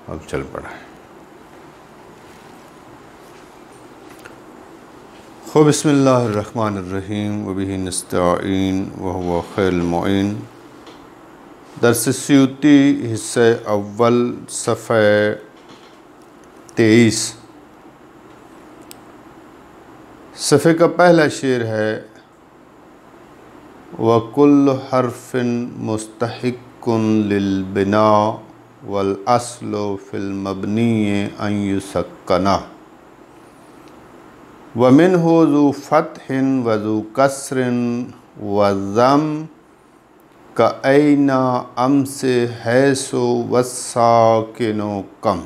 अब चल पड़ा। खो बिस्मिल्लाहिर्रहमानिर्रहीम व बिही नस्तईन व हुवा खैरुल मुईन। दर्स सयूती हिस्से अव्वल सफ़े 23। सफ़े का पहला शेर है वकुल्लु हर्फिन मुस्तहिक्कुन लिल बिना वल अस्लु फिल मबनी अन युसक्कना व मिन्हु ज़ु फ़त्हिन व ज़ु कसरिन व ज़म कअयना अमसे हैसो वस्साकिनो कम।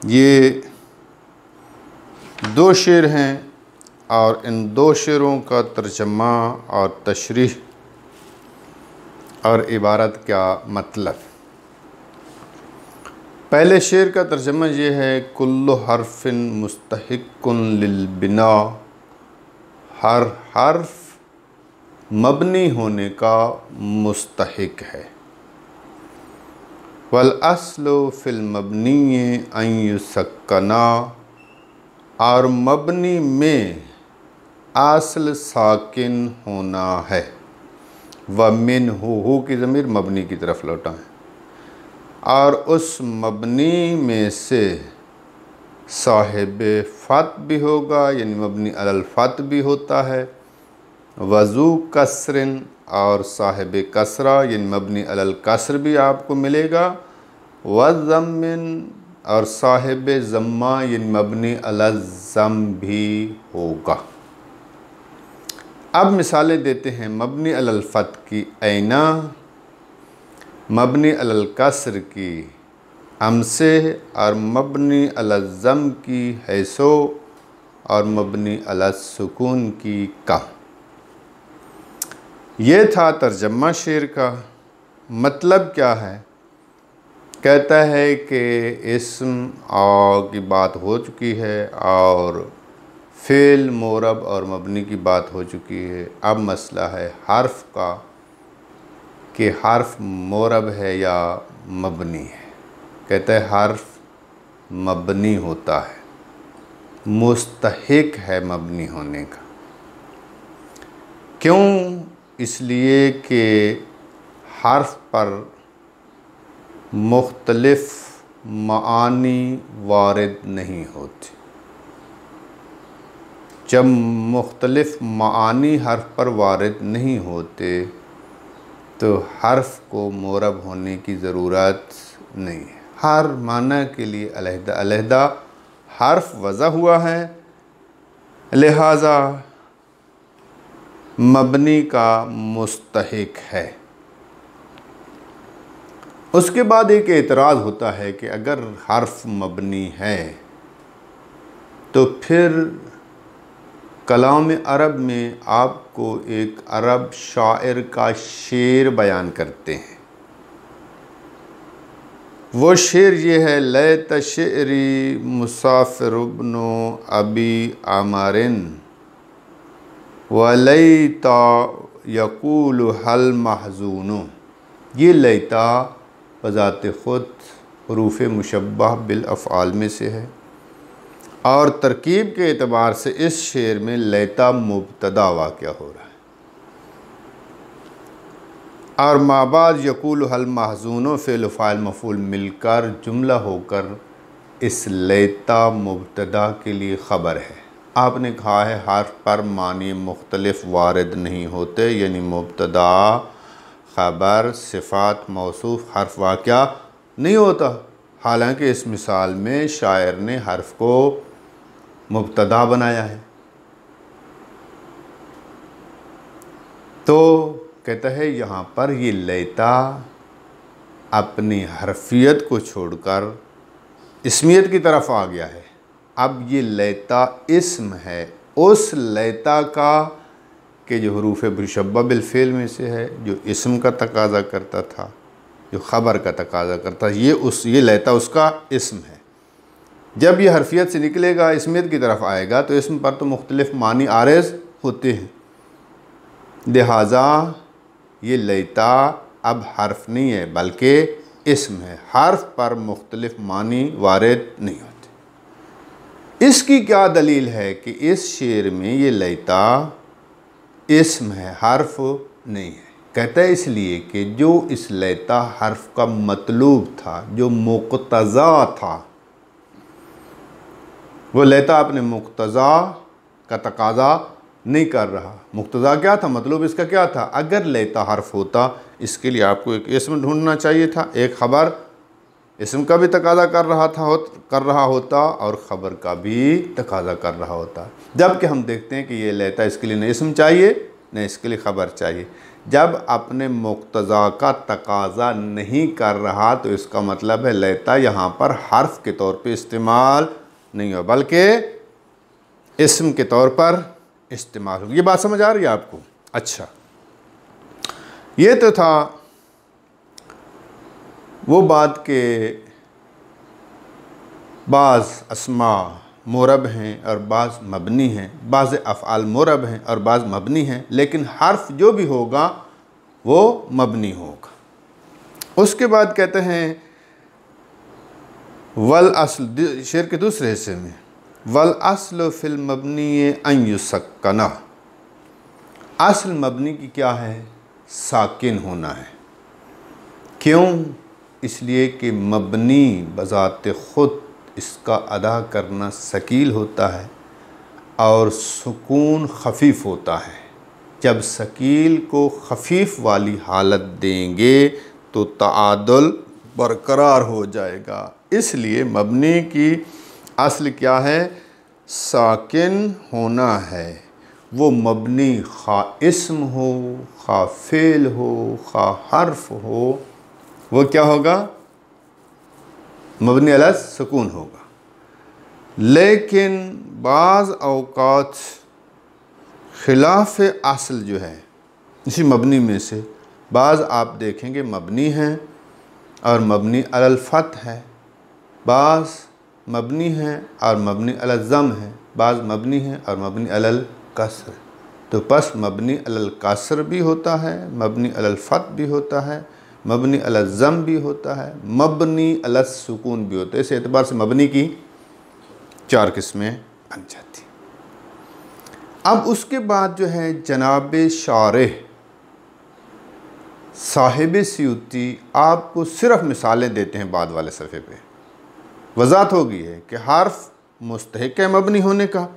ये दो शेर हैं और इन दो शेरों का तर्जमा और तशरीह और इबारत क्या मतलब। पहले शेर का तर्जमा ये है कुल्लु हर्फिन मुस्तहिक्कुन लिल बिना, हर हर्फ मबनी होने का मुस्तहिक है। वल अस्लु फिल मबनी अन युसक्कना, और मबनी में आसल साकिन होना है। व मिन्हु की ज़मीर मबनी की तरफ लौटाएं, और उस मबनी में से साहिब फ़त भी होगा, यानी मबनी अलल फ़त भी होता है। वज़ू कसरिन, और साहिब कसरा यानी मबनी अलल कसर भी आपको मिलेगा। वज़म्मिन, और साहिब ज़म्मा यानी मबनी अलल ज़म भी होगा। अब मिसालें देते हैं मबनी अलल फ़त की ऐना, मबनी अलल कसर की अमसे, और मबनी अलल ज़म की हैसो, और मबनी अलल सुकून की का। ये था तर्जमा शेर का। मतलब क्या है? कहता है कि इस्म की बात हो चुकी है और फ़ेल मोरब और मबनी की बात हो चुकी है। अब मसला है हर्फ का कि हर्फ मोरब है या मबनी है। कहता है हर्फ मबनी होता है, मुस्तहिक है मबनी होने का। क्यों? इसलिए कि हर्फ पर मुख्तलिफ मानी वारिद नहीं होती। जब मुख्तलिफ मानी हर्फ पर वारिद नहीं होते तो हर्फ को मोरब होने की ज़रूरत नहीं है। हर माना के लिए अलहदा अलहदा हर्फ वज़ा हुआ है, लिहाजा मबनी का मुस्तहिक है। उसके बाद एक एतराज़ होता है कि अगर हर्फ मबनी है तो फिर कलाम अरब में आपको एक अरब शायर का शेर बयान करते हैं। वो शेर ये है लैत शेरी मुसाफिर इब्नो अबी आमारिन वलैता यकूल हल महजूनो। ये लैता बज़ात ख़ुद हुरूफ़ मुशब्बह बिल अफ़आल में से है, और तरकीब के एतबार से इस शेर में लैता मुब्तदा वाक़या हो रहा है और माबाद यकूल हल महजूनो फ़ेल फ़ाइल मफ़ूल मिलकर जुमला होकर इस लैता मुब्तदा के लिए ख़बर है। आपने कहा है हर्फ पर मानी मुख्तलिफ वारिद नहीं होते, यानी मुब्तदा ख़बर सिफ़ात मौसूफ़ हर्फ वाक़या नहीं होता। हालांकि इस मिसाल में शायर ने हर्फ को मुब्तदा बनाया है। तो कहता है यहाँ पर ये लैता अपनी हरफियत को छोड़कर इस्मियत की तरफ आ गया है। अब ये लैता इस्म है उस लैता का कि जो हुरूफ़ मुशब्बह बिल फ़ेल में से है, जो इस्म का तकाज़ा करता था, जो ख़बर का तकाज़ा करता, ये लैता उसका इस्म है। जब ये हरफियत से निकलेगा, इस्मियत की तरफ आएगा, तो इस्म पर तो मुख्तलिफ मानी आरज़ होते हैं। लिहाजा ये लैता अब हर्फ नहीं है बल्कि इस्म है, हर्फ पर मुख्तलिफ मानी वारिद नहीं होते। इसकी क्या दलील है कि इस शेर में ये लैता इस्म है, हर्फ नहीं है। कहता है इसलिए कि जो इस लैता हर्फ का मतलूब था, जो मुक्तज़ा था, वो लैता अपने मुक्तज़ा का तकाज़ा नहीं कर रहा। मुक्तज़ा क्या था, मतलब इसका क्या था? अगर लैता हर्फ होता, इसके लिए आपको एक इसम ढूंढना चाहिए था, एक ख़बर इसम का भी तकाज़ा कर रहा होता और ख़बर का भी तकाज़ा कर रहा होता। जबकि हम देखते हैं कि ये लैता इसके लिए न इसम चाहिए न इसके लिए ख़बर चाहिए। जब अपने मुक्तज़ा का तकाज़ा नहीं कर रहा तो इसका मतलब है लैता यहाँ पर हर्फ के तौर पे इस्तेमाल नहीं हो, बल्कि इस्म के तौर पर इस्तेमाल हो। ये बात समझ आ रही है आपको? अच्छा, ये तो था वो बात के बाज़ अस्मा मुरब हैं और बाज़ मबनी हैं, बाज़ अफ़आल मुरब हैं और बाज़ मबनी हैं, लेकिन हर्फ जो भी होगा वो मबनी होगा। उसके बाद कहते हैं वल अस्ल, शेर के दूसरे हिस्से में, वल अस्ल फ़िल मबनी अन युसक्कना, असल मबनी की क्या है? साकिन होना है। क्यों? इसलिए कि मबनी बज़ात ख़ुद इसका अदा करना सकील होता है और सुकून खफ़ीफ़ होता है। जब सकील को खफ़ीफ़ वाली हालत देंगे तो ताअद्दुल बरकरार हो जाएगा। इसलिए मबनी की असल क्या है? साकिन होना है। वो मबनी खा इस्म हो, खा फ़ेल हो, खा हर्फ हो, वो क्या होगा? मबनी अला सुकून होगा। लेकिन बाज़ औक़ात खिलाफ़ असल जो है इसी मबनी में से बाज़ आप देखेंगे मबनी हैं और मबनी अलल फ़त्ह है, बाज़ मबनी हैं और मबनी अलल ज़म है, बाज़ मबनी हैं और मबनी अलल कसर। तो बस मबनी अलल कसर भी होता है, मबनी अलल फ़त्ह भी होता है, मबनी अलल ज़म भी होता है, मबनी अलल सुकून भी होता है। इस एतबार से मबनी की 4 किस्में बन जाती। अब उसके बाद जो है जनाब शारिह साहिब सियूती आपको सिर्फ मिसालें देते हैं बाद वाले सफ़े पे। वज़ाहत हो गई है कि हर्फ मुस्तहिक़ है मबनी होने का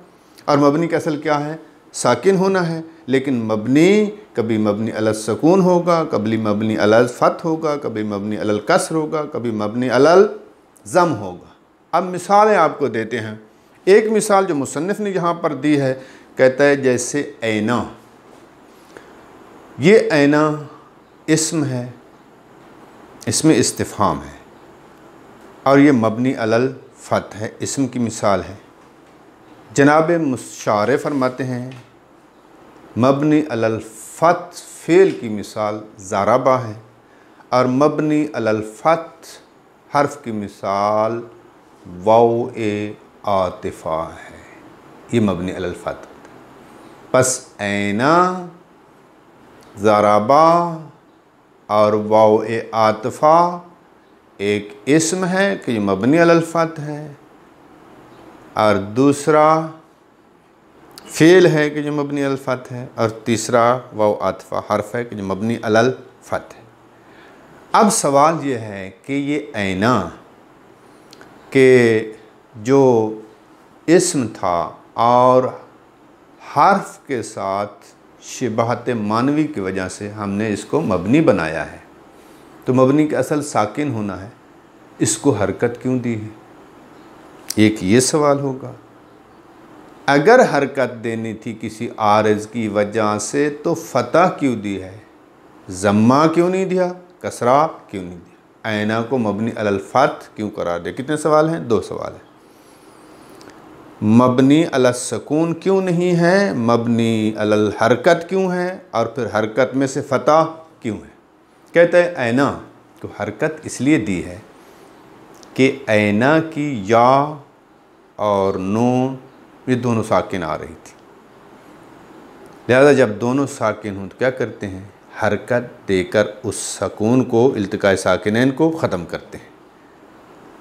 और मबनी का असल क्या है? साकिन होना है। लेकिन मबनी कभी मबनी अलल सुकून होगा, कभी मबनी अलल फ़त्ह होगा, कभी मबनी अलल कसर होगा, कभी मबनी अलल ज़म होगा। अब मिसालें आपको देते हैं। एक मिसाल जो मुसन्निफ़ ने यहाँ पर दी है, कहता है जैसे ऐना, ये ऐना इस्म है, इसमें इस्तिफ़हाम है और ये मबनी अलल फ़त्ह है, इस्म की मिसाल है। जनाब मुशारे फरमाते हैं मबनी अलल फ़त्ह फ़ेल की मिसाल ज़ारबा है और मबनी अलल फ़त्ह हर्फ की मिसाल वाओ ए आतिफ़ा है। ये मबनी अलल फ़त्ह। बस ऐना, ज़ारबा और वाओ ए आतिफ़ा एक इस्म है कि मबनी अलल फ़त्ह है और दूसरा फ़ेल है कि जो मबनी अलल फ़त्ह है और तीसरा वाओ आतिफ़ा हर्फ है कि जो मबनी अलल फ़त्ह है। अब सवाल ये है कि ये ऐना के जो इस्म था और हर्फ के साथ शिबहत मानवी की वजह से हमने इसको मबनी बनाया है, तो मबनी का असल साकिन होना है, इसको हरकत क्यों दी है? एक ये सवाल होगा। अगर हरकत देनी थी किसी आरिज़ की वजह से तो फ़तह क्यों दी है? ज़म्मा क्यों नहीं दिया? कसरा क्यों नहीं दिया? ऐना को मबनी अलल फ़त्ह क्यों करार दिया? कितने सवाल हैं? 2 सवाल हैं। मबनी अलल सुकून क्यों नहीं है? मबनी अलल हरकत क्यों है? और फिर हरकत में से फ़तह क्यों है? कहते हैं ऐना को हरकत इसलिए दी है कि ऐना की या और नून ये दोनों साकिन आ रही थी, लिहाजा जब दोनों साकिन हों तो क्या करते हैं? हरकत देकर उस सकून को, इल्तिकाए साकिनैन को ख़त्म करते हैं।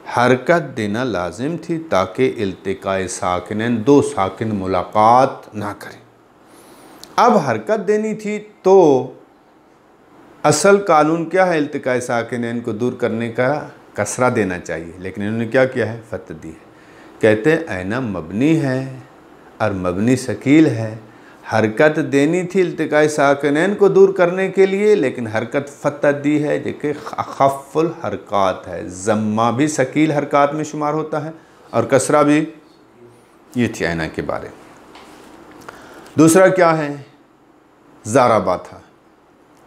हरकत देना लाजिम थी ताकि इल्तिकाए साकिनैन, दो साकिन मुलाकात ना करें। अब हरकत देनी थी तो असल कानून क्या है, इल्तिकाए साकिनैन को दूर करने का कसरा देना चाहिए, लेकिन इन्होंने क्या किया है, फत दी है। कहते हैं ऐना मबनी है और मबनी शकील है, हरकत देनी थी इल्तिकाए साकिनैन को दूर करने के लिए, लेकिन हरकत फतह दी है जो कि अखफ़ुल हरकात है। ज़म्मा भी शकील हरकात में शुमार होता है और कसरा भी। ये थी ऐना के बारे में। दूसरा क्या है, ज़ाराबा था।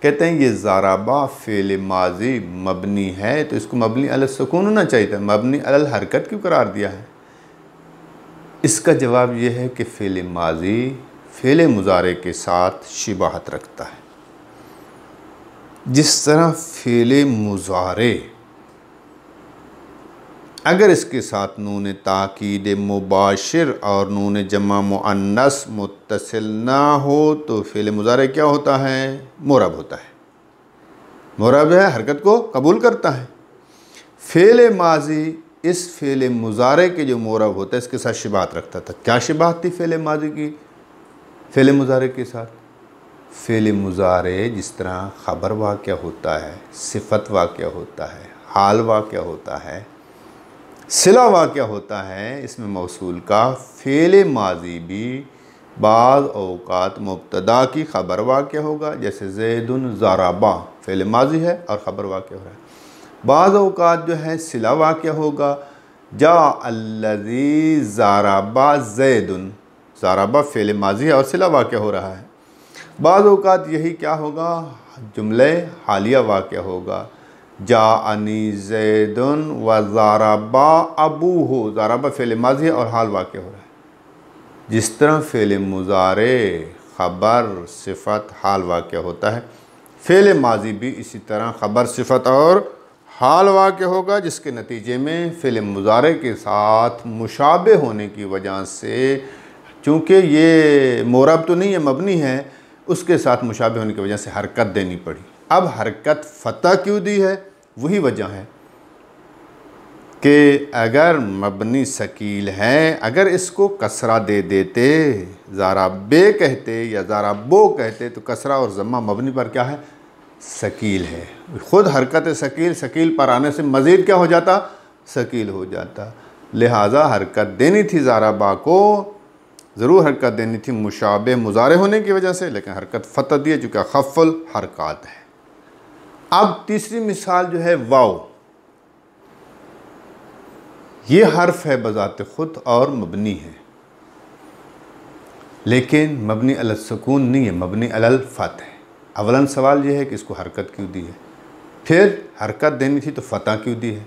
कहते हैं ये ज़ाराबा फ़ेल माजी मबनी है, तो इसको मबनी अल सुकून होना चाहिए था, मबनी अल हरकत क्यों करार दिया है? इसका जवाब यह है कि फ़ेल माजी फ़ेल मुज़ारे के साथ शिबाहत रखता है। जिस तरह फ़ेल मुज़ारे अगर इसके साथ नून ताकीद मुबाशिर और नून जमा मुअन्नस मुत्तसिल ना हो तो फ़ेल मुज़ारे क्या होता है, मुरब होता है। मुरब है, हरकत को कबूल करता है। फ़ेल माजी इस फ़ेल मुज़ारे के जो मुरब होता है इसके साथ शिबाहत रखता था। क्या शिबाहत थी फ़ेल माजी की फ़ेल मुज़ारे के साथ? फ़ेल मुज़ारे जिस तरह ख़बर वाक़या होता है, सिफ़त वाक़या होता है, हाल वाक़या होता है, सिला वाक़या होता है, इसमें मौसूल का फ़ेल माजी भी बाज़ औक़ात मुब्तदा की ख़बर वाक़या होगा। जैसे ज़ैदुन ज़ाराबा फ़ेल माजी है और ख़बर वाक़या हो रहा है। बाज़ औक़ात जो है सिला वाक़या होगा, जा अल्लज़ी ज़ाराबा ज़ैदुन, ज़ाराबा फ़ेल माजी है और सिला वाक़या हो रहा है। बाज़ औक़ात यही क्या होगा, जुमले हालिया वाक़या होगा, जाअनी ज़ैदुन व ज़ाराबा अबूहु, ज़ाराबा फ़ेल माज़ी और हाल वाक़या हो रहा है। जिस तरह फ़ेल मुज़ारे ख़बर सिफ़त हाल वाक़या होता है, फ़ेल माज़ी भी इसी तरह ख़बर सिफ़त और हाल वाक़या होगा, जिसके नतीजे में फ़ेल मुज़ारे के साथ मुशाबे होने की वजह से, चूँकि ये मुरब तो नहीं है, मबनी है, उसके साथ मुशाबे होने की वजह से हरकत देनी पड़ी। अब हरकत फ़तह क्यों दी है, वही वजह है कि अगर मबनी शकील है, अगर इसको कसरा दे देते, ज़ाराबे कहते या ज़ाराबो कहते, तो कसरा और ज़म्मा मबनी पर क्या है, शकील है। ख़ुद हरकत शकील पर आने से मज़ीद क्या हो जाता, शकील हो जाता। लिहाजा हरकत देनी थी ज़ाराबा को, ज़रूर हरकत देनी थी मुशाबे मुज़ारे होने की वजह से, लेकिन हरकत फ़तह दी है चूँकि अखफ़ुल हरकात है। अब तीसरी मिसाल जो है वाव, ये हर्फ है बज़ात ख़ुद और मबनी है, लेकिन मबनी अल सुकून नहीं है, मबनी अल फ़तह है। अवलन सवाल ये है कि इसको हरकत क्यों दी है, फिर हरकत देनी थी तो फ़तह क्यों दी है?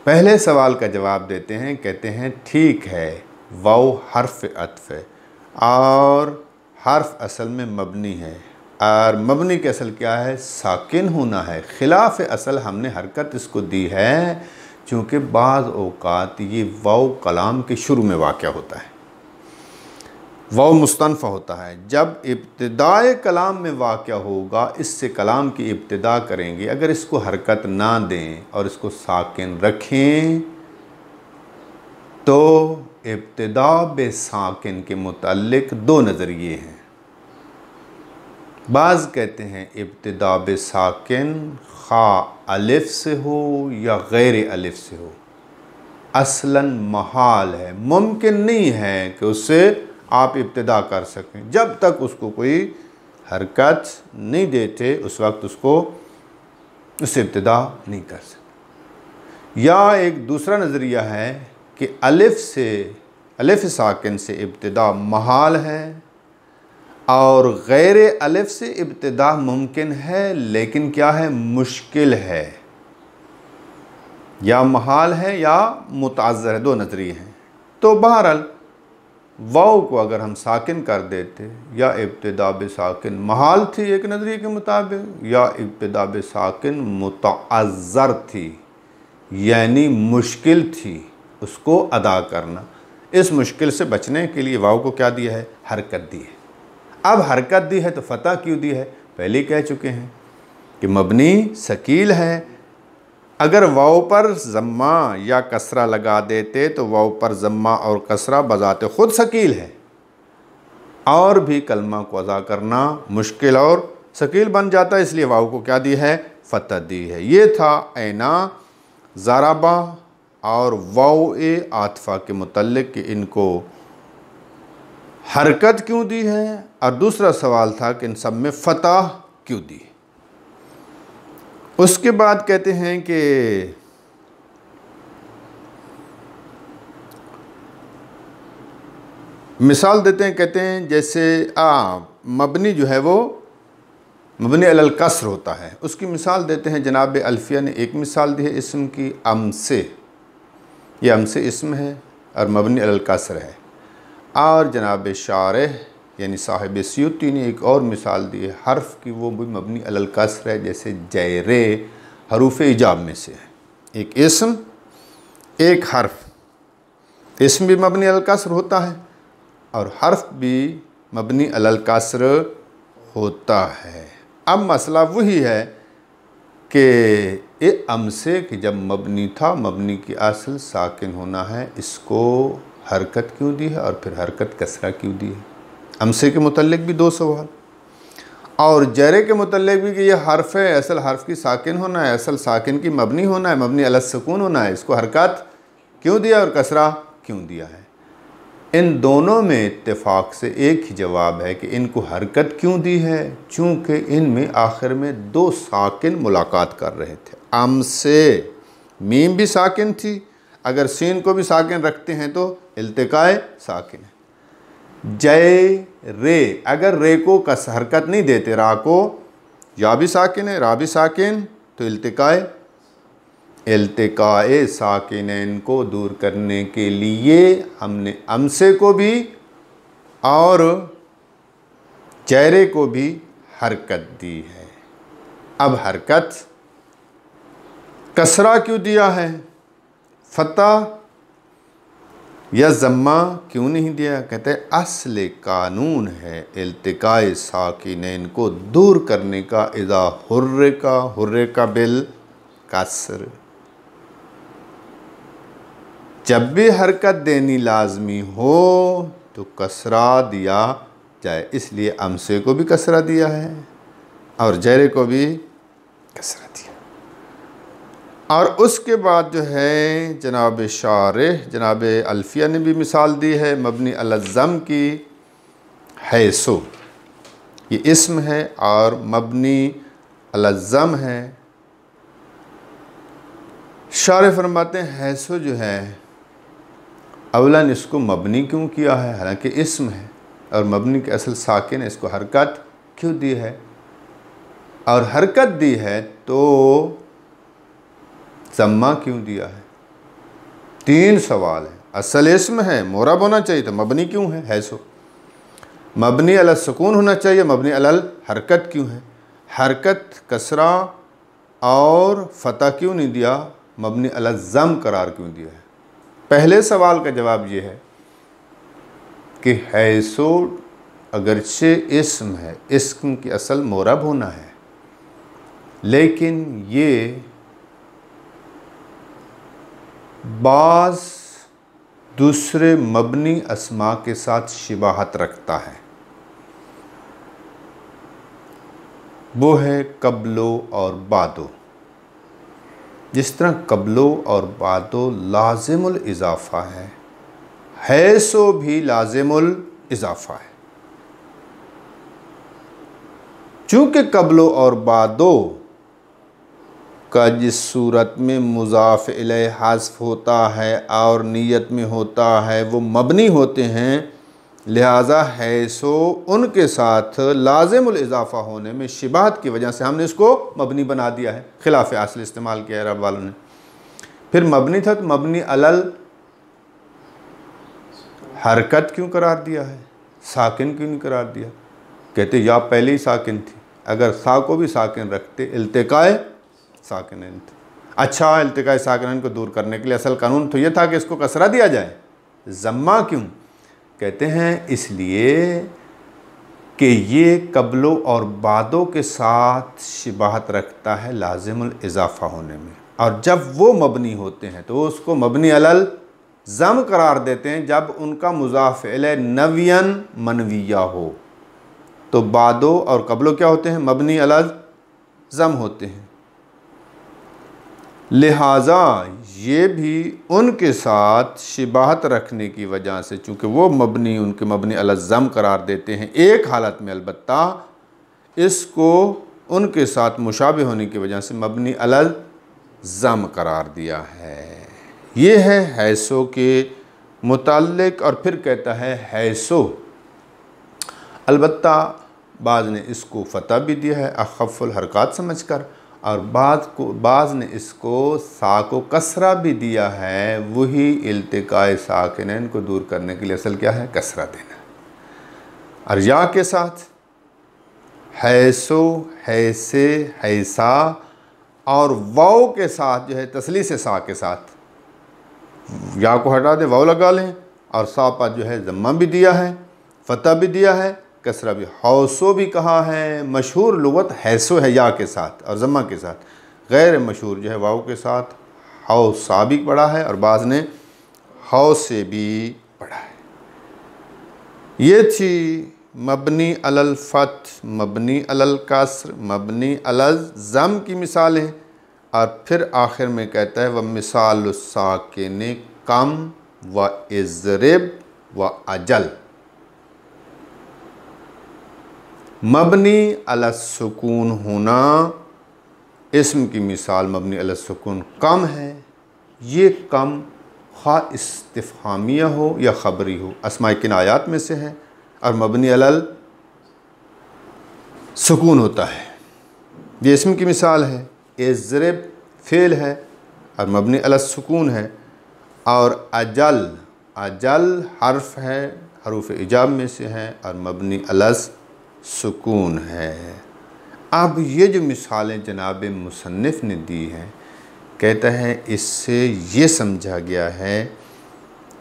पहले सवाल का जवाब देते हैं, कहते हैं ठीक है, वाव हर्फ अत्फ़ है और हर्फ असल में मबनी है, और मबनी के असल क्या है, साकिन होना है। खिलाफ असल हमने हरकत इसको दी है चूँकि बाज़ औक़ात ये वाव कलाम के शुरू में वाक़या होता है, वाव मुस्तनफ़ा होता है। जब इब्तिदाए कलाम में वाक़या होगा, इससे कलाम की इब्तिदा करेंगे, अगर इसको हरकत ना दें और इसको साकिन रखें तो इब्तिदा बे साकिन के मुताल्लिक़ दो नज़रिए हैं। बाज़ कहते हैं इब्तिदा बे साकिन खा अलिफ से हो या गैर अलिफ से हो, असलन महाल है, मुमकिन नहीं है कि उससे आप इब्तिदा कर सकें। जब तक उसको कोई हरकत नहीं देते उस वक्त उससे इब्तिदा नहीं कर सकते। या एक दूसरा नज़रिया है कि अलिफ साकिन से इब्तिदा महाल है और गैर अलिफ से इब्तिदा मुमकिन है, लेकिन क्या है, मुश्किल है। या महाल है या मुतअज़्ज़र है, दो नज़रिए हैं। तो बहरहाल वाव को अगर हम साकिन कर देते, या इब्तिदा बे साकिन महाल थी एक नज़रिए के मुताबिक, या इब्तिदा बे साकिन मुतअज़्ज़र थी, यानी मुश्किल थी उसको अदा करना। इस मुश्किल से बचने के लिए वाव को क्या दिया है, हरकत दी है। अब हरकत दी है तो फ़तह क्यों दी है? पहले कह चुके हैं कि मबनी सकील है। अगर वाव पर ज़म्मा या कसरा लगा देते तो वाव पर ज़म्मा और कसरा बजाते खुद सकील है, और भी कलमा को अदा करना मुश्किल और सकील बन जाता, इसलिए वाव को क्या दी है, फतह दी है। ये था ऐना, ज़राबा और वाव ए आतफ़ा के मुतल्लिक़ कि इनको हरकत क्यों दी है, और दूसरा सवाल था कि इन सब में फतह क्यों दी। उसके बाद कहते हैं कि मिसाल देते हैं, कहते हैं जैसे मबनी जो है वो मबनी अलल कसर होता है, उसकी मिसाल देते हैं। जनाब अल्फिया ने एक मिसाल दी है इस्म की, अमसे। ये अमसे इस्म है और मबनी अलल कसर है। और जनाब शारिह यानी साहिब सियूती ने एक और मिसाल दी है हर्फ की, वो भी मबनी अलल कसर है, जैसे जैरे हरूफ इजाब में से है। एक इस्म एक हर्फ। इस्म भी मबनी अलल कसर होता है और हर्फ भी मबनी अलल कसर होता है। अब मसला वही है कि ये अमसे कि जब मबनी था, मबनी की असल साकिन होना है, इसको हरकत क्यों दी है और फिर हरकत कसरा क्यों दी है। अमसे के मुतल्लिक भी दो सवाल, और जरे के मुतल्लिक भी कि ये हर्फ है, असल हर्फ की साकिन होना है, असल साकिन की मबनी होना है, मबनी अलल सुकून होना है, इसको हरकत क्यों दिया और कसरा क्यों दिया है। इन दोनों में इत्तेफाक से एक ही जवाब है कि इनको हरकत क्यों दी है, चूँकि इनमें आखिर में दो साकिन मुलाकात कर रहे थे। अमसे मीम भी साकिन थी, अगर सीन को भी साकिन रखते हैं तो इल्तिकाए साकिन है। जय रे, अगर रे को कस हरकत नहीं देते, रा को या भी साकिन है, रा भी साकिन, तो इल्तिकाए साकिनैन को दूर करने के लिए हमने अमसे को भी और जैरे को भी हरकत दी है। अब हरकत कसरा क्यों दिया है, फतह या ज़म्मा क्यों नहीं दिया। कहते हैं असले कानून है इल्तिकाए साकिनैन को दूर करने का, इज़ा हुर्रे का बिल कसर, जब भी हरकत देनी लाजमी हो तो कसरा दिया जाए, इसलिए अमसे को भी कसरा दिया है और जैरे को भी कसरा दिया। और उसके बाद जो है जनाब शारिह जनाब अल्फिया ने भी मिसाल दी है मबनी अलल ज़म की, हैसो ये इस्म है और मबनी अलल ज़म है। शारिह फरमाते हैं हैसो जो है अवलन इसको मबनी क्यों किया है, हालांकि इस्म है और मबनी के असल साकिन है, इसको हरकत क्यों दी है, और हरकत दी है तो ज़म्मा क्यों दिया है। तीन सवाल है। असल इस्म है, मोरब होना चाहिए, तो मबनी क्यों है हैसो, मबनी अलल सुकून होना चाहिए, मबनी अलल हरकत क्यों है, हरकत कसरा और फतह क्यों नहीं दिया, मबनी अलल ज़म करार क्यों दिया है। पहले सवाल का जवाब ये है कि हैसो अगरचे इस्म है, इस्म की असल मोरब होना है, लेकिन ये बाज़ दूसरे मबनी अस्मा के साथ शिबाहत रखता है, वो है कब्लो और बादो। जिस तरह कब्लो और बादो लाजिमुल इज़ाफ़ा है सो भी लाजिमुल इज़ाफ़ा है। चूँकि कब्लो और बादो का जिस सूरत में मुज़ाफ़ इलैह हज़्फ़ होता है और नियत में होता है वो मबनी होते हैं, लिहाजा है सो उनके साथ लाजिमुल इज़ाफ़ा होने में शिबाहत की वजह से हमने इसको मबनी बना दिया है, खिलाफ असल इस्तेमाल किया है अरब वालों ने। फिर मबनी था तो मबनी अलल हरकत क्यों करार दिया है, साकिन क्यों नहीं करार दिया। कहते या पहले ही साकिन थी, अगर सा को भी साकिन रखते इल्तिकाए साकिनैन था। अच्छा, इल्तिकाए साकिनैन को दूर करने के लिए असल कानून तो ये था कि इसको कसरा दिया जाए, ज़म्मा क्यों। कहते हैं इसलिए कि ये कबलो और बादों के साथ शिबाहत रखता है लाजिमुल इजाफ़ा होने में, और जब वो मबनी होते हैं तो उसको मबनी अलल ज़म करार देते हैं जब उनका मुज़ाफ़ इलैह नवियन मनविया हो। तो बादो और कबलो क्या होते हैं? मबनी अलल ज़म होते हैं। लिहाजा ये भी उनके साथ शिबाहत रखने की वजह से, चूँकि वो उनके मबनी अलल ज़म करार देते हैं एक हालत में, अलबत्ता इसको उनके साथ मुशाबे होने की वजह से मबनी अलल ज़म करार दिया है। ये है हैसो के मुताल्लिक़। और फिर कहता है हैसो, अलबत्ता बाज़ ने इसको फ़तह भी दिया है अख़फ़ुल हरकात समझ कर, और बाज़ ने इसको साको कसरा भी दिया है। वही इल्तिकाए साकिनैन को दूर करने के लिए असल क्या है? कसरा देना। और या के साथ हैसो, हैसे, हैसा, और वाव के साथ जो है तस्लीस सा के साथ या को हटा दे, वाव लगा लें, और सा पर जो है ज़म्मा भी दिया है, फ़तह भी दिया है, कसरा भी। हौसो भी कहा है। मशहूर लुगत हैसो है या के साथ और ज़म्मा के साथ, गैर मशहूर जो है वाव के साथ हौसा भी पढ़ा है, और बाज़ ने हौसे भी पढ़ा है। ये थी मबनी अलल फ़त्ह, मबनी अलल कसर, मबनी अलल ज़म की मिसालें। और फिर आखिर में कहता है व मिसाल साकिन कम व इज़रिब व अजल। मबनी अलल सुकून होना, इस्म की मिसाल मबनी अलल सुकून कम है। ये कम खा इस्तिफ़हामिया हो या ख़बरी हो, अस्माए किनायात में से है, और मबनी अलल सुकून होता है। ये इस्म की मिसाल है। इज़रिब फ़ेल है और मबनी अलल सुकून है। और अजल, अजल हर्फ है, हरूफ इजाब में से है, और मबनी अलल सुकून है। अब ये जो मिसालें जनाब मुसन्निफ़ ने दी हैं, कहता है इससे ये समझा गया है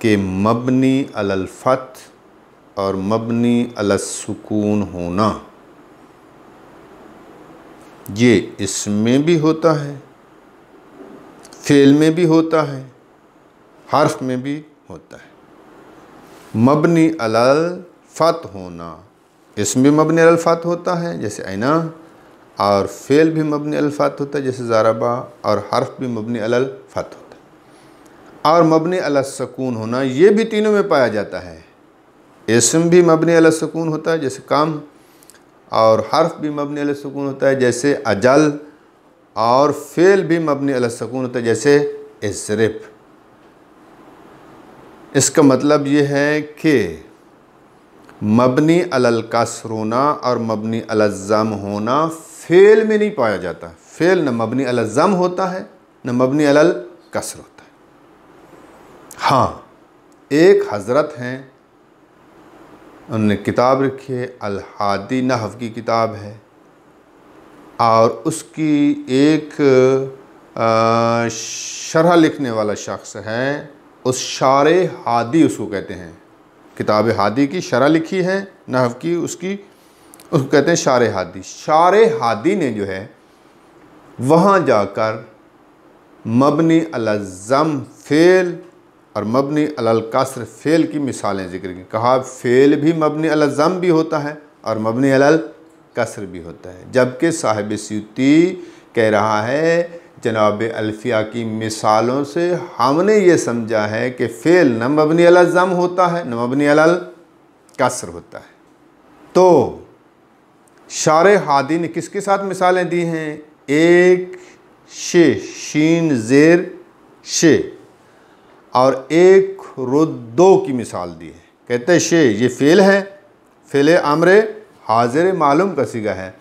कि मबनी अलल फ़त्ह और मबनी अलल सुकून होना ये इसमें भी होता है, फ़ेल में भी होता है, हर्फ में भी होता है। मबनी अलल फ़त्ह होना, इसमें भी मबनी अलल फ़त्ह होता है जैसे ऐना, और फ़ेल भी मबनी अलल फ़त्ह होता है जैसे ज़ारबा, और हर्फ भी मबनी अलल फ़त्ह होता है। और मबनी अलल सुकून होना ये भी तीनों में पाया जाता है। इसम भी मबनी अलल सुकून होता है जैसे कम, और हर्फ भी मबनी अलल सुकून होता है जैसे अजल, और फ़ेल भी मबनी अलल सुकून होता है जैसे इज़रिब। इसका मतलब ये है कि मबनी अलल कसर होना और मबनी अलल ज़म होना फ़ेल में नहीं पाया जाता। फ़ेल न मबनी अलल ज़म होता है न मबनी अलल कसर होता है। हाँ, एक हज़रत हैं, उन्होंने किताब रखी है अल हादी, नहव की किताब है, और उसकी एक शरह लिखने वाला शख्स है, उस शारे हादी उसको कहते हैं। किताब हादी की शरह लिखी है नहव की, उसको कहते हैं शारे हादी। शारे हादी ने जो है वहाँ जाकर मबनी अलल ज़म फ़ेल और मबनी अलल कसर फ़ेल की मिसालें ज़िक्र की। कहा फ़ेल भी मबनी अलल ज़म भी होता है और मबनी अलल कसर भी होता है। जबकि साहिब स्यूती कह रहा है जनाब अल्फिया की मिसालों से हमने ये समझा है कि फ़ेल न मबनी अलल ज़म होता है न मबनी अलल कसर होता है। तो शारे हादी ने किसके साथ मिसालें दी हैं? एक शे, शीन ज़ेर शे, और एक रुद्दो की मिसाल दी है। कहते हैं शे ये फ़ेल है, फ़ेल अम्र हाजिर मालूम का सीगा है।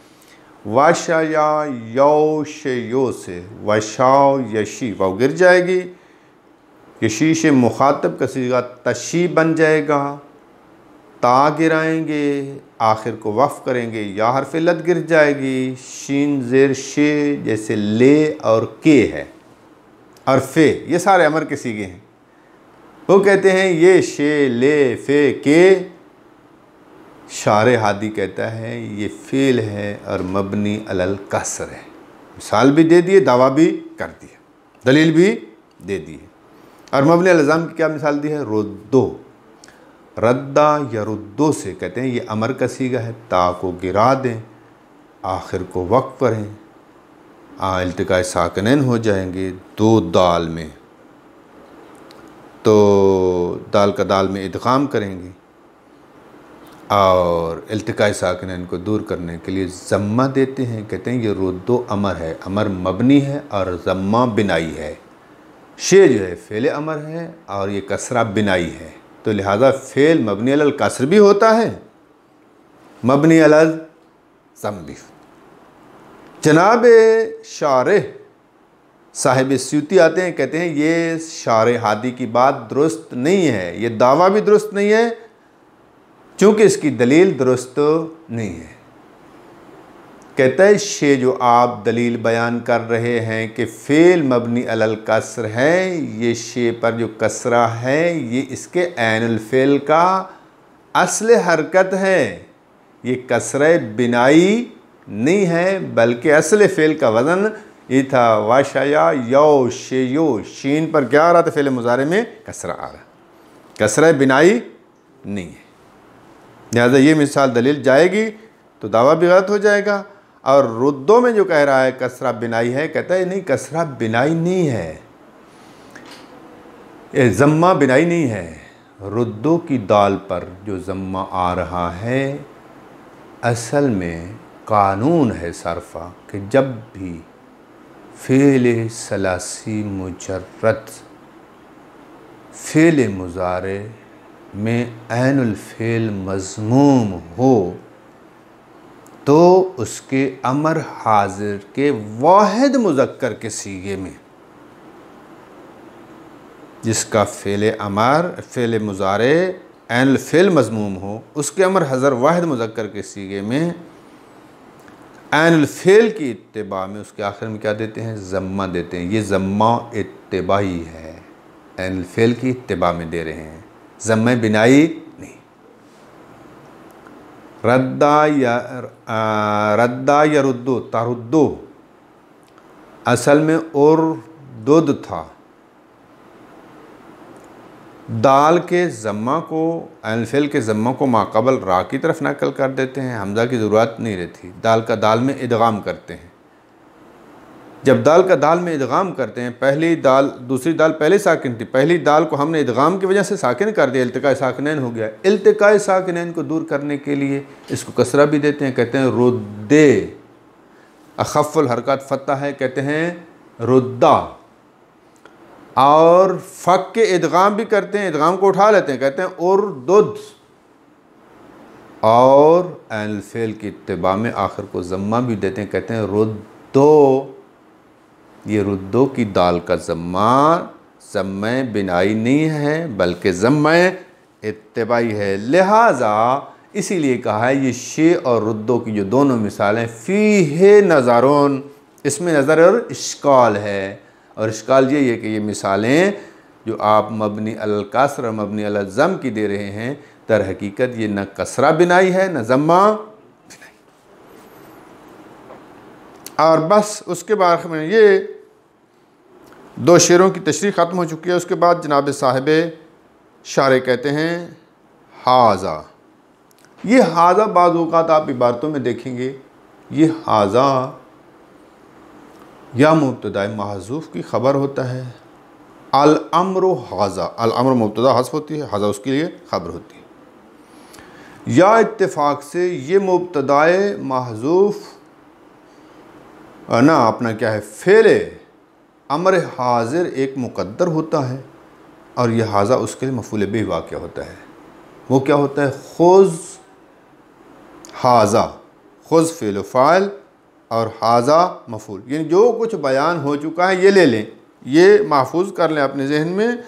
वशया यो शयो से वशाओ यशी, वाव गिर जाएगी, यशी से मुखातब का सीगा तशी बन जाएगा, ता गिराएंगे, आखिर को वफ़ करेंगे, या हर्फ इल्लत गिर जाएगी, शीन ज़ेर शे जैसे ले और के है, और फ़े, ये सारे अमर के सीगे हैं। वो कहते हैं ये शे, ले, फ़े, के शार हादी कहता है ये फ़ेल है और मबनी अलल कसर है। मिसाल भी दे दिए, दावा भी कर दिया, दलील भी दे दी है। और मबनी अलल ज़म की क्या मिसाल दी है? रुद्दो, रद्दा या रुद्दो से कहते हैं ये अमर का सीगा है। ता को गिरा दें, आखिर को वक्फ करें, इल्तिकाए साकिनैन हो जाएंगे दो दाल में, तो दाल का दाल में इदगाम करेंगे और इल्तिकाए साकिनैन को दूर करने के लिए ज़म्मा देते हैं। कहते हैं ये रुद्दो अमर है, अमर मबनी है और ज़म्मा बिनाई है। शे जो है फ़ेल अमर है और ये कसरा बिनाई है, तो लिहाजा फ़ेल मबनी अलल कसर भी होता है, मबनी अलल ज़म भी। जनाब शारे साहिब स्यूती आते हैं, कहते हैं ये शार हादी की बात दुरुस्त नहीं है, ये दावा भी दुरुस्त नहीं है चूँकि इसकी दलील दुरुस्त नहीं है। कहता है शे जो आप दलील बयान कर रहे हैं कि फ़ेल मबनी अलल कसर है, ये शे पर जो कसरा है ये इसके ऐनुल फ़ेल का असल हरकत है, ये कसर बिनाई नहीं है बल्कि असल फ़ेल का वज़न ये था। वाशया यो शेयो, शीन पर क्या आ रहा था? फ़ेल मुज़ारे में कसरा आ रहा, कसरा बिनाई नहीं है। लिहाजा ये मिसाल दलील जाएगी तो दावा भी गलत हो जाएगा। और रुद्दो में जो कह रहा है कसरा बिनाई है, कहता है नहीं कसरा बिनाई नहीं है, ये ज़म्मा बिनाई नहीं है। रुद्दो की दाल पर जो ज़म्मा आ रहा है असल में कानून है सरफ़ा कि जब भी फ़ेल सलासी मुजर्रद फ़ेल मुज़ारे में ऐनुल फ़ेल मज़मूम हो तो उसके अमर हाजिर के वाहिद मुज़क्कर के सीगे में, जिसका फ़ेल अमर फ़ेल मुज़ारे ऐनुल फ़ेल मज़मूम हो, उसके अमर हाजिर वाहिद मुज़क्कर के सीगे में ऐनुल फ़ेल की इत्तिबा में उसके आखिर में क्या देते हैं? ज़म्मा देते हैं। ये ज़म्मा इत्तिबाई है, ऐनुल फ़ेल की इत्तिबा में दे रहे हैं, ज़म्मा बिनाई नहीं। रद्दा या रुद्दो, तारुद्दो असल में उर्दुद था। दाल के ज़म्मा को ऐनुल फ़ेल के ज़म्मा को माक़बल रा की तरफ नकल कर देते हैं, हमज़ा की ज़रूरत नहीं रहती, दाल का दाल में इदगाम करते हैं। जब दाल का दाल में इदगाम करते हैं, पहली दाल दूसरी दाल पहले साकिन थी, पहली दाल को हमने इदगाम की वजह से साकिन कर दिया, इल्तिकाए साकिनैन हो गया। इल्तिकाए साकिनैन को दूर करने के लिए इसको कसरा भी देते हैं, कहते हैं रुद्दे। अखफ़ुल हरकत फ़तह है, कहते हैं रुद्दा। और फ़क के इदगाम भी करते हैं, इदगाम को उठा लेते हैं, कहते हैं उर्दुद। और ऐनुल फ़ेल की इत्तिबा में आखिर को ज़म्मा भी देते हैं, कहते हैं रुद्दो। ये रुद्दो की दाल का ज़म्मा ज़म्मा बिनाई नहीं है बल्कि ज़म्मा इत्तिबाई है। लिहाजा इसीलिए कहा है ये शे और रुद्दो की जो दोनों मिसालें फ़ीहे नज़रुन, इसमें नज़र और इश्काल है। और इश्काल ये है कि ये मिसालें जो आप मबनी अलल कसर और मबनी अलल ज़म की दे रहे हैं, दर हकीकत ये न कसरा बिनाई है न ज़म्मा बिनाई। और बस उसके बाद में ये दो शेरों की तशरीह ख़त्म हो चुकी है। उसके बाद जनाब साहिब शारे कहते हैं हाज़ा। ये हाज़ा बाज़ औक़ात आप इबारतों में देखेंगे, ये हाज़ा या मुब्तदा महज़ूफ़ की ख़बर होता है। अल अम्र हाज़ा, अल अम्र मुब्तदा हज़्फ़ होती है, हाज़ा उसके लिए ख़बर होती है। या इत्तेफ़ाक से ये मुब्तदाए महज़ूफ़ ना अपना क्या है फ़ेल अम्र हाज़िर एक मुक़द्दर होता है और यह हाज़ा उसके लिए मफ़ूल बिही वाक़या होता है। वो क्या होता है? ख़ुज़ हाज़ा, ख़ुज़ फ़ेल फ़ाइल और हाज़ा मफ़ूल, यानी जो कुछ बयान हो चुका है ये ले लें, ये महफूज कर लें अपने जहन में।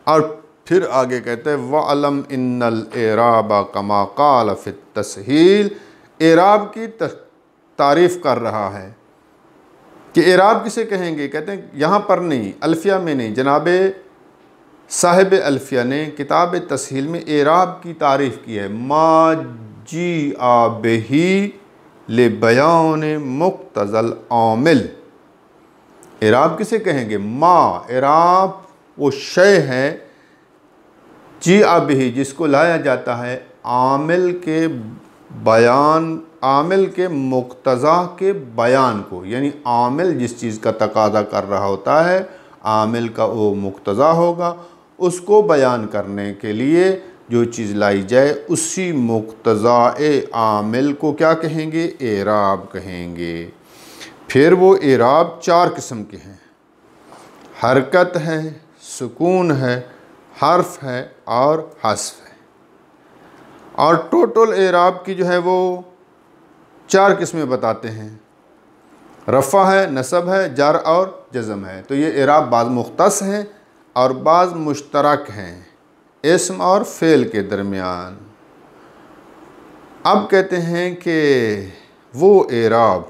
और फिर आगे कहते हैं वअलम इन्नल एराबा कमा क़ाल फ़ित तस्हील। एराब की तारीफ़ कर रहा है कि एराब किसे कहेंगे? कहते हैं यहाँ पर नहीं, अल्फ़िया में नहीं, जनाब साहिब अल्फ़िया ने किताब तस्हील में एराब की तारीफ़ की है। मा जी आ बेही ले बयान मुक्तज़ल आमिल। इराब किसे कहेंगे? मा इराब वो शय है, जी आ बेही जिसको लाया जाता है आमिल के बयान, आमिल के मुक्तज़ा के बयान को, यानी आमिल जिस चीज़ का तकाज़ा कर रहा होता है, आमिल का वो मुक्तज़ा होगा, उसको बयान करने के लिए जो चीज़ लाई जाए उसी मुक्तज़ाए आमिल को क्या कहेंगे? एराब कहेंगे। फिर वो एराब 4 किस्म के हैं, हरकत है, सुकून है, हर्फ है और हस्फ है। और टोटल एराब की जो है वो 4 किस्में बताते हैं, रफ़ा है, नसब है, जर और जज़म है। तो ये एराब बाज़ मुख्तस हैं और बाज़ मुश्तरक हैं इस्म और फ़ेल के दरमियान। अब कहते हैं कि वो एराब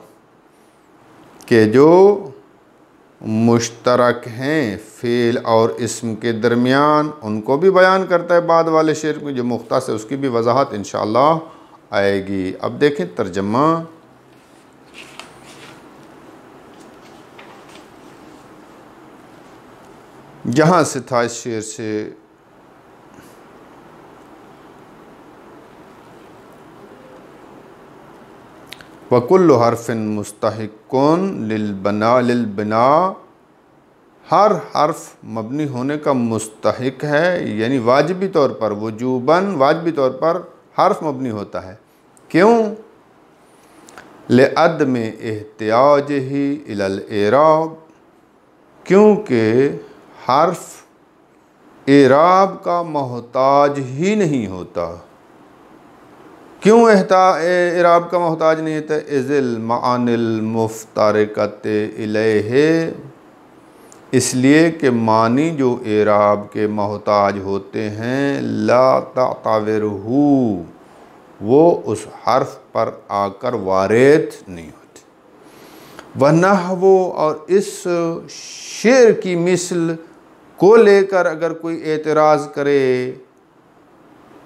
के जो मुश्तरक हैं फ़ेल और इस्म के दरमियान, उनको भी बयान करता है बाद वाले शेर में। जो मुख्तस है उसकी भी वजाहत इंशाअल्लाह आएगी। अब देखें तर्जमा। जहाँ से था इस शेर से, वकुल्लु हरफिन मुस्तहिक्कुन लिलबना, हर हर्फ मबनी होने का मुस्तहिक है, यानी वाजिबी तौर पर, वजूबन वाजिबी तौर पर हर्फ मबनी होता है। क्यों? लिअदम एहतियाजिही इलल एराब, क्योंकि हर्फ एराब का मोहताज ही नहीं होता। क्यों एराब का मोहताज नहीं होता? इज़िल मानिल मुफ्तारिकत इलैहे, इसलिए कि मानी जो एराब के मोहताज होते हैं, ला ताताविरहू, वो उस हर्फ पर आकर वारिद नहीं होती। वनहवो, और इस शेर की मिसल को लेकर अगर कोई एतराज़ करे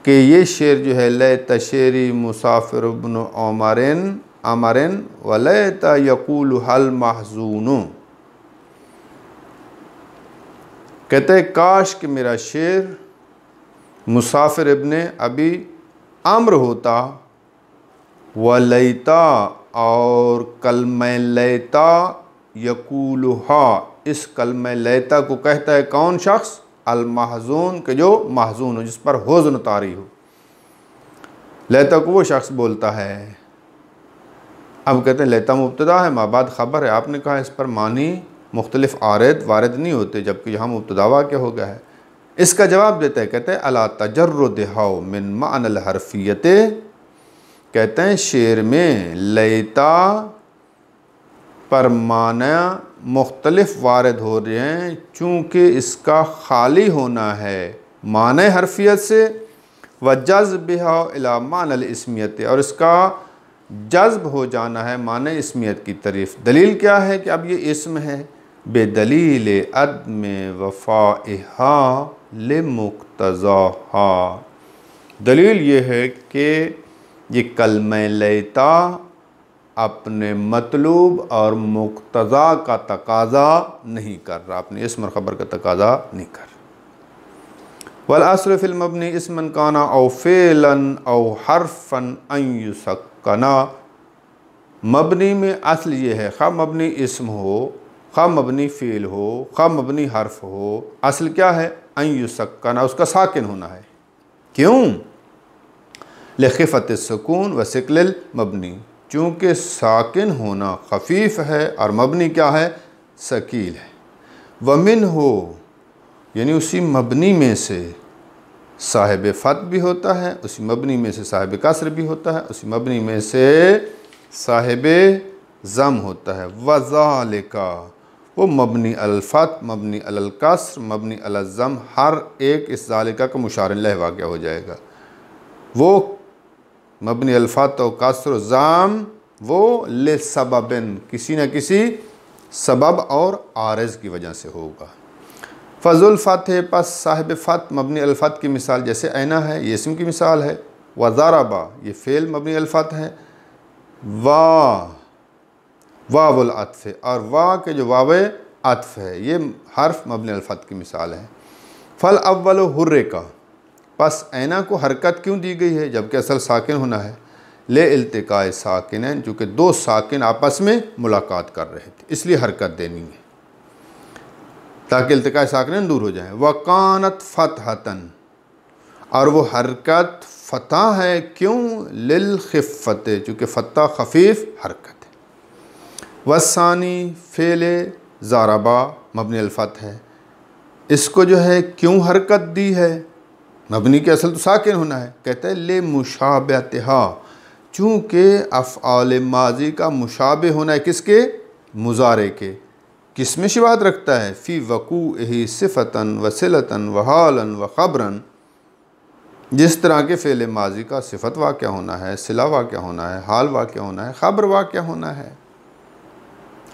कि ये शेर जो है, लैत शेरी मुसाफिर इब्न अमरिन वलैत यकूल हल महजूनु, कहते हैं काश कि मेरा शेर मुसाफिर इब्न अबी अम्र होता, वलैता, और कलमा लैता यकूलुहा, इस कलमा लैता को कहता है कौन शख्स? अल महजून, के जो महजून हो, जिस पर हुज़्न तारी हो, लैता को वो शख्स बोलता है। अब कहते हैं लैता मुब्तदा है, माबाद ख़बर है। आपने कहा इस पर मानी मुख्तलिफ वारिद नहीं होते, जबकि यहाँ मुब्तदा वाक़ हो गया है। इसका जवाब देते हैं, कहते हैं अला तजर्रुदहु मिन मानल हरफियत, कहते हैं शेर में लैता पर माना मुख्तलिफ वारिद हो रहे हैं, चूँकि इसका खाली होना है माने हरफियत से, व जज़्बिहा इला मानल इस्मियत, और इसका जज्ब हो जाना है माने इस्मियत की तरफ। दलील क्या है कि अब ये इस्म है? बेदलील अदम वफ़ाइहा लिमुक्तज़ाहा, दलील ये है कि ये कलमा लैता अपने मतलूब और मुक्तज़ा का तकाज़ा नहीं कर रहा, अपने इस्म और ख़बर का तकाज़ा नहीं कर रहा। वल अस्ल फ़िल मबनी इस्मन काना औ फ़ेलन औ हरफ़न अन युसक्कना, मबनी में असल ये है, खा मबनी इस्म हो, खा मबनी फ़ेल हो, खा मबनी हर्फ हो, असल क्या है? अन युसक्कना, उसका साकिन होना है। क्यों? लिखिफ़त सुकून व सिक्लिल मबनी, चूँकि साकिन होना खफीफ है और मबनी क्या है? सकील है। वमिन हो, यानी उसी मबनी में से साहिब फ़त भी होता है, उसी मबनी में से साहिब कसर भी होता है, उसी मबनी में से साहिब ज़म होता है। वज़ालिका, वो मबनी अल फ़त, मबनी अल कसर, मबनी अल ज़म, हर एक इस ज़ालिका का मुशार लह वाक़या हो जाएगा। वो मबनी अल फ़त और कसर ज़म वो ले सबबिन, किसी न किसी सबब और आरज़ की वजह से होगा। फ़ज़ुल फ़त, पस साहिब फ़त मबनी अल फ़त की मिसाल जैसे ऐना है, ये इसम की मिसाल है। व ज़रबा ये फ़ेल मबनी अल फ़त्ह है, वावुल अत्फ़ और वा के जो वाव अत्फ़ है ये हर्फ मबनी अल फ़त्ह की मिसाल है। फल अव्वल हुर्रे का बस ऐना को हरकत क्यों दी गई है जबकि असल साकिन होना है, ले इल्तिकाए साकिनैन चूँकि दो साकिन आपस में मुलाकात कर रहे थे इसलिए हरकत देनी है ताकि इल्तिकाए साकिनैन दूर हो जाए। वकानत फ़तहतन और वो हरकत फ़तह है क्यों, लिल खिफ़्फ़त चूँकि फ़तह खफ़ीफ़ हरकत है। वसानी फ़ेले ज़ारबा मबनी अल फ़त्ह है, इसको जो है क्यों हरकत दी है, मबनी के असल तो साकिन होना है, कहते हैं ले मुशाबहतिहा चूँकि अफ़आल माजी का मुशाबे होना है किसके, मुज़ारे के, किस में शिबाहत रखता है, फ़ी वक़ूइही सिफ़तन व सिलतन व हालन व ख़बरन जिस तरह के फ़ेल माजी का सिफ़त वाक़ होना है, सिला वाक़ होना है, हाल वाक़ होना है, ख़बर वाक़ होना है।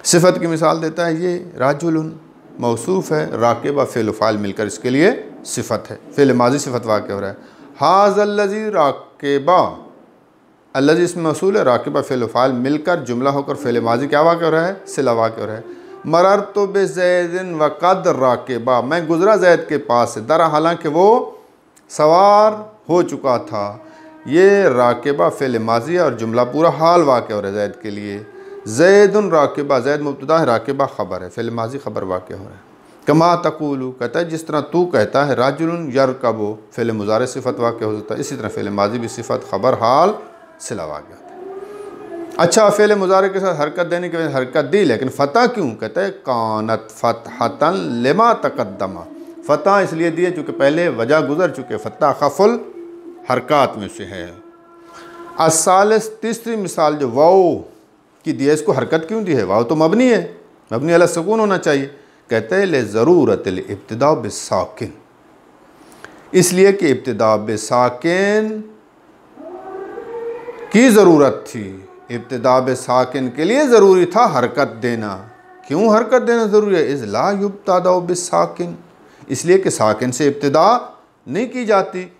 सिफ़त की मिसाल देता है ये राजुलन मौसूफ़ है, राकिबा फ़ेल फ़ाइल मिलकर इसके लिए सिफ़त है, फ़ेल माजी सिफ़त वाक़ हो रहा है। हाज़ल्लज़ी राकिबा अल्लज़ी इसमें मौसूल है, राकिबा फ़ेल फ़ाइल मिलकर जुमला होकर फ़ेल माजी क्या वाक़ हो रहा है, सिला वाक़ हो रहा है। मररतु बिज़ैदिन व क़द राकिबा मैं गुज़रा ज़ैद के पास से, दरा हालांकि वो सवार हो चुका था, ये राकिबा फ़ेल माजी और जुमला पूरा हाल वाक़ हो रहा है ज़ैद के लिए। ज़ैदुन राकिबा ज़ैद मुब्तदा है, राकिबा ख़बर है, फ़ेल माजी ख़बर वाक़ हो रहा है। कमा तक़ूलु कहता है जिस तरह तू कहता है, राजुलन यरकबु फ़ेल मुज़ारे सिफ़त वाक़ हो जाता है, इसी तरह फ़ेल माजी भी सिफ़त ख़बर हाल सिला वाक़ होता है। अच्छा फ़ेल मुज़ारे के साथ हरकत देने की वजह हरकत दी लेकिन फ़तह क्यों, कहते हैं कानत फ़तहतन लिमा तक़द्दमा फ़तह इसलिए दी है चूँकि पहले वजह गुज़र चुके, फ़तह खफ़ुल हरकत में से है। असालिस तीसरी मिसाल जो वाव की दी है इसको हरकत क्यों दी है, वाव तो मबनी है, मबनी अला सुकून होना चाहिए, कहते हैं ले ज़रूरतिल इब्तिदा बिसाकिन इसलिए कि इब्तिदा बिसाकिन की ज़रूरत थी, इब्तिदा बिसाकिन के लिए ज़रूरी था हरकत देना। क्यों हरकत देना ज़रूरी है, इज़ ला युब्तदा बिसाकिन इसलिए कि साकिन से इब्तिदा नहीं की जाती,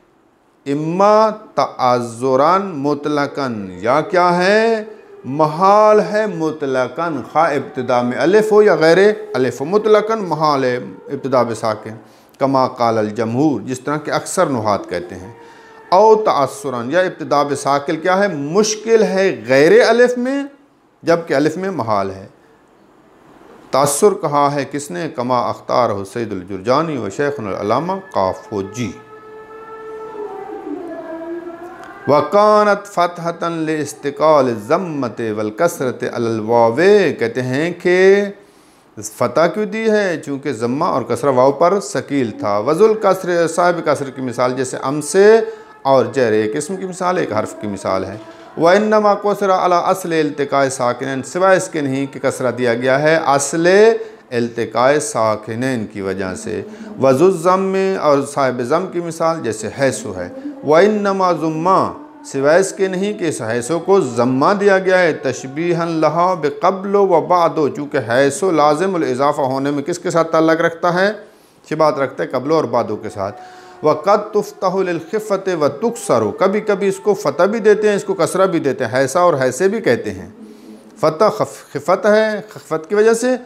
इम्मा तअज़्ज़ुरन मुतलकन या क्या है महाल है मुतलकन, खा इब्तिदा में अलिफ हो या गैर अलिफ हो, मुतलकन महाल है इब्तिदा बिसाकिन, कमा क़ाल अल जमहूर जिस तरह के अक्सर नुहात कहते हैं। औ तअस्सुरन या इब्तिदा बिसाकिल क्या है मुश्किल है गैर अलिफ में जबकि अलिफ में महाल है। तासुर कहा है किसने, कमा अख्तार हो सैयदुल जुरजानी व शेखुल अल्लामा काफ़ोजी। वकानत फ़तहतन ले इस्तिक़ाल ज़म्मत वल कसरत अलल वावे कहते हैं कि फ़तह क्यों दी है चूँकि ज़म्मा और कसरा वाव पर सकील था। वज़ुल कसर साहिब कसर की मिसाल जैसे अम से और जर एक इसम की मिसाल एक हर्फ की मिसाल है। व इन्नमा कसरा अला अस्ल इल्तिकाए साकिनैन सिवाय इसके नहीं कि कसरा दिया गया है अस्ल इल्तिकाए साकिनैन की वजह से। वज़ुल ज़म्म और साहिब ज़म की मिसाल जैसे हैसो है। व इन्नमा ज़ुम्मा सिवाय इसके नहीं कि इस हैसो को ज़म्मा दिया गया है तशबीहन लहा बेक़ब्लो व बादो चूँकि हैसो लाज़िमुल इज़ाफ़ा होने में किसके साथ ताल्लुक़ रखता है, शिबात रखता है कब्लो और बादो के साथ। व क़द तुफ़्तहु लिल ख़िफ़्फ़त व तुक्सरु कभी कभी इसको फ़तह भी देते हैं इसको कसरा भी देते हैं, हैसा और हैसे भी कहते हैं। फ़तह ख़िफ़त है ख़िफ़त की वजह से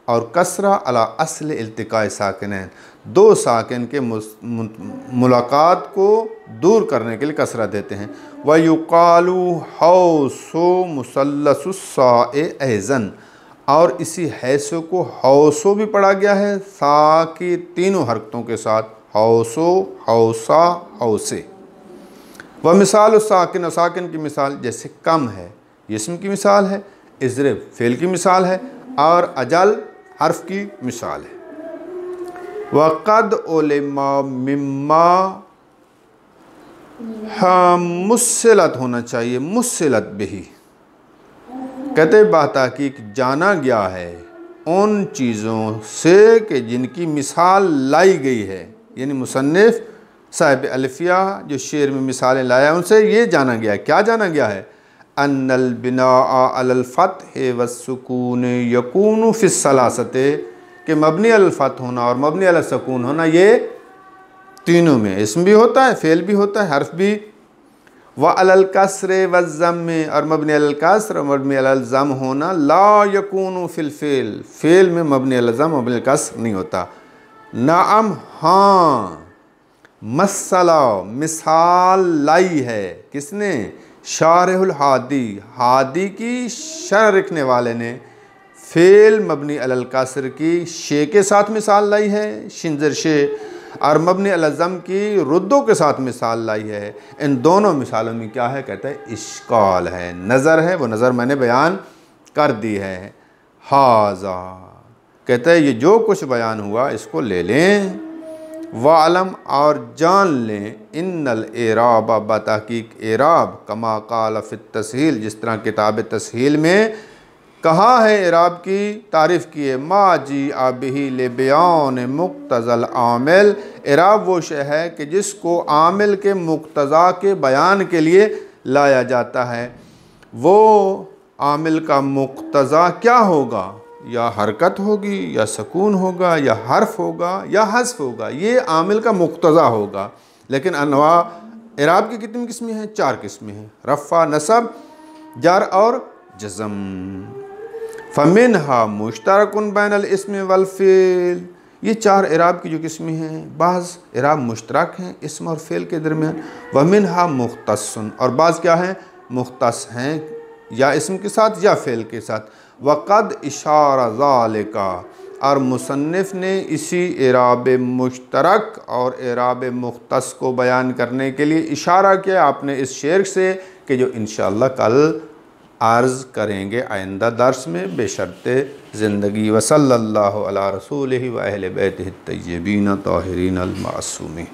और कसरा अला अस्ल इल्तिकाए साकिनैन दो साकिन के मुलाकात को दूर करने के लिए कसरा देते हैं। व युक़ालु हौसो मुसल्लसुस्साए ऐज़न और इसी हैसो को हौसो भी पढ़ा गया है सा की तीनों हरकतों के साथ, हौसो हौसा हौसे। व मिसाल साकिन साकिन की मिसाल जैसे कम है इसम की मिसाल है, इज़्रिब फ़ेल की मिसाल है और अजल हर्फ की मिसाल है। वक़द उलिमा मिम्मा मुस्सिलत होना चाहिए मुस्सिलत बिही कहते बात कि जाना गया है उन चीज़ों से कि जिनकी मिसाल लाई गई है, यानी मुसन्निफ़ साहिब अल्फ़िया जो शेर में मिसालें लाया उनसे ये जाना गया, क्या जाना गया है, अन्नल बिनाअ अलल फ़त्ह वस्सुकून यकूनु फ़िस्सलासते कि मबनी अलल फ़त्ह होना और मबनी अलल सुकून होना ये तीनों में इसम भी होता है फ़ेल भी होता है हर्फ भी। व अलल कसर व ज़म्म, और मबनी अलल कसर और मबनी अलल ज़म होना, ला यकूनु फिल फ़ेल, फ़ेल में मबनी अलल ज़म मबनी अलल कसर नहीं होता। नाअम, हाँ, मसला, मिसाल लाई है, किसने? शारिहुल हादी, हादी की शरह लिखने वाले ने फ़ेल मबनी अलल कसर की शे के साथ मिसाल लाई है, शिंजर शे, और मबनी अलल ज़म की रुद्दों के साथ मिसाल लाई है। इन दोनों मिसालों में क्या है? कहता है इश्काल है, नज़र है, वो नज़र मैंने बयान कर दी है। हाज़ा, कहता है ये जो कुछ बयान हुआ इसको ले लें। वालम, और जान लें, इन्नल एराब, बतहकीक एराब, कमा काल फित तस्हील, जिस तरह किताब तस्हील में कहा है एराब की तारीफ़ की है, मा जी आबिही ले बयान मुक्तज़ल आमिल, एराब वो शय है कि जिसको आमिल के मुक्तज़ा के बयान के लिए लाया जाता है। वो आमिल का मुक्तज़ा क्या होगा? या हरकत होगी, या सकून होगा, या हर्फ होगा, या हज़्फ़ होगा, ये आमिल का मुक्तज़ा होगा। लेकिन अनवा एराब की कितनी किस्में हैं? 4 किस्में हैं, रफ़ा, नसब, जर और जज़म। फ़मिनहा मुश्तरकुन बैनल इस्म वल फ़ेल, ये 4 एराब की जो किस्में हैं, बाज़ एराब मुश्तरक हैं इस्म और फ़ेल के दरमियान। वमिनहा मुख्तस्सुन, और बाज़ क्या हैं? मुख्तस हैं, या इस्म के साथ या फ़ेल के साथ। वक़द इशारा ज़ालिका, और मुसन्निफ़ ने इसी एराब मुश्तरक और एराब मुख्तस को बयान करने के लिए इशारा किया आपने इस शेर से, कि जो इंशाअल्लाह कल अर्ज़ करेंगे आइंदा दर्स में बेशर्ते ज़िंदगी। व सल्लल्लाहु अला रसूलिही व अहले बैतिही तय्यबीन ताहिरीन अल मासूमीन।